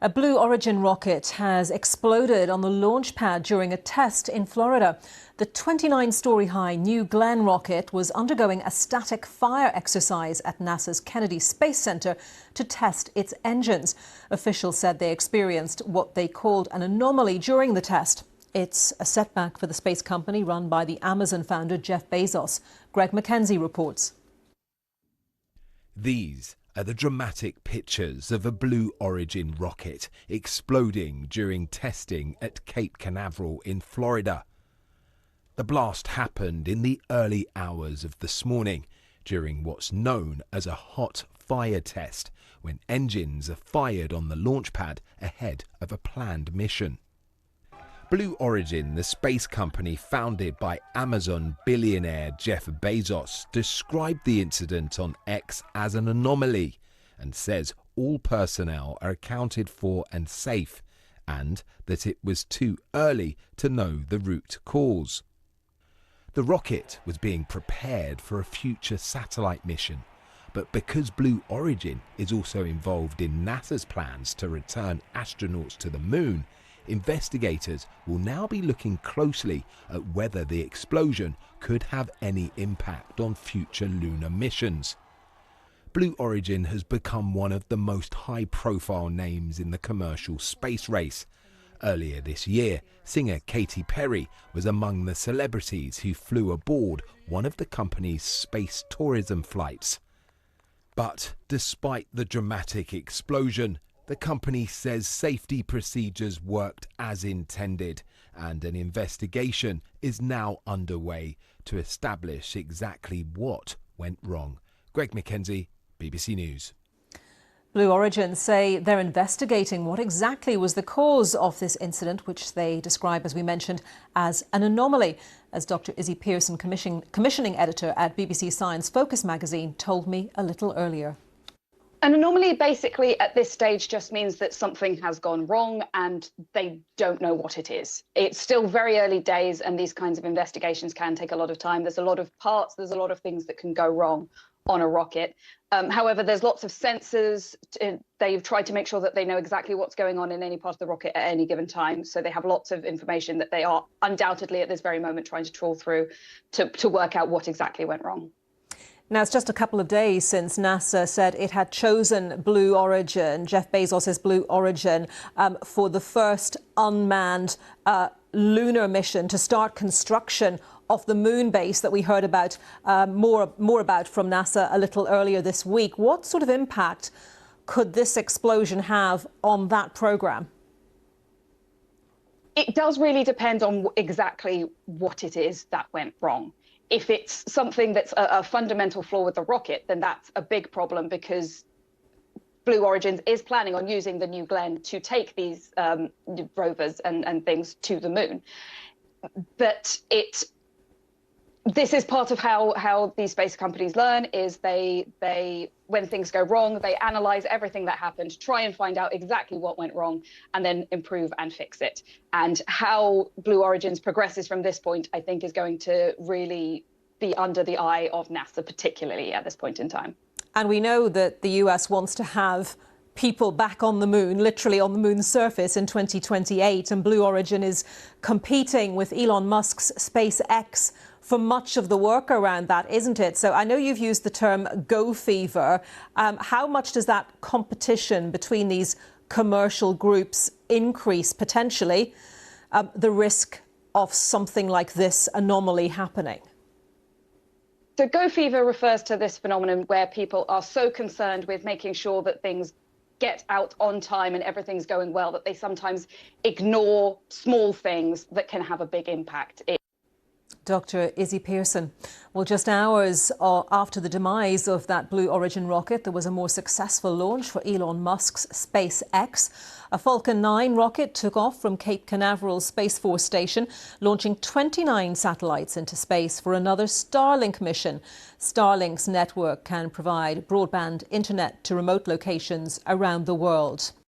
A Blue Origin rocket has exploded on the launch pad during a test in Florida. The 29-story-high New Glenn rocket was undergoing a static fire exercise at NASA's Kennedy Space Center to test its engines. Officials said they experienced what they called an anomaly during the test. It's a setback for the space company run by the Amazon founder Jeff Bezos. Greg Mackenzie reports. These are the dramatic pictures of a Blue Origin rocket exploding during testing at Cape Canaveral in Florida. The blast happened in the early hours of this morning during what's known as a hot fire test, when engines are fired on the launch pad ahead of a planned mission. Blue Origin, the space company founded by Amazon billionaire Jeff Bezos, described the incident on X as an anomaly and says all personnel are accounted for and safe, and that it was too early to know the root cause. The rocket was being prepared for a future satellite mission, but because Blue Origin is also involved in NASA's plans to return astronauts to the moon, investigators will now be looking closely at whether the explosion could have any impact on future lunar missions. Blue Origin has become one of the most high-profile names in the commercial space race. Earlier this year, singer Katy Perry was among the celebrities who flew aboard one of the company's space tourism flights. But despite the dramatic explosion, the company says safety procedures worked as intended, and an investigation is now underway to establish exactly what went wrong. Greg Mackenzie, BBC News. Blue Origin say they're investigating what exactly was the cause of this incident, which they describe, as we mentioned, as an anomaly. As Dr. Izzy Pearson, commissioning editor at BBC Science Focus magazine, told me a little earlier. An anomaly basically at this stage just means that something has gone wrong and they don't know what it is. It's still very early days and these kinds of investigations can take a lot of time. There's a lot of parts, there's a lot of things that can go wrong on a rocket. However, there's lots of sensors. They've tried to make sure that they know exactly what's going on in any part of the rocket at any given time. So they have lots of information that they are undoubtedly at this very moment trying to trawl through to work out what exactly went wrong. Now, it's just a couple of days since NASA said it had chosen Blue Origin, Jeff Bezos' Blue Origin, for the first unmanned lunar mission to start construction of the moon base that we heard about more about from NASA a little earlier this week. What sort of impact could this explosion have on that program? It does really depend on exactly what it is that went wrong. If it's something that's a fundamental flaw with the rocket, then that's a big problem because Blue Origin is planning on using the New Glenn to take these rovers and things to the moon. But this is part of how these space companies learn, is they when things go wrong, they analyze everything that happened, try and find out exactly what went wrong, and then improve and fix it. And how Blue Origin progresses from this point, I think, is going to really be under the eye of NASA, particularly at this point in time. And we know that the US wants to have people back on the moon, literally on the moon's surface, in 2028. And Blue Origin is competing with Elon Musk's SpaceX for much of the work around that, isn't it? So I know you've used the term go fever. How much does that competition between these commercial groups increase, potentially, the risk of something like this anomaly happening? So go fever refers to this phenomenon where people are so concerned with making sure that things get out on time and everything's going well that they sometimes ignore small things that can have a big impact. Dr. Izzy Pearson. Well, just hours after the demise of that Blue Origin rocket, there was a more successful launch for Elon Musk's SpaceX. A Falcon 9 rocket took off from Cape Canaveral Space Force Station, launching 29 satellites into space for another Starlink mission. Starlink's network can provide broadband internet to remote locations around the world.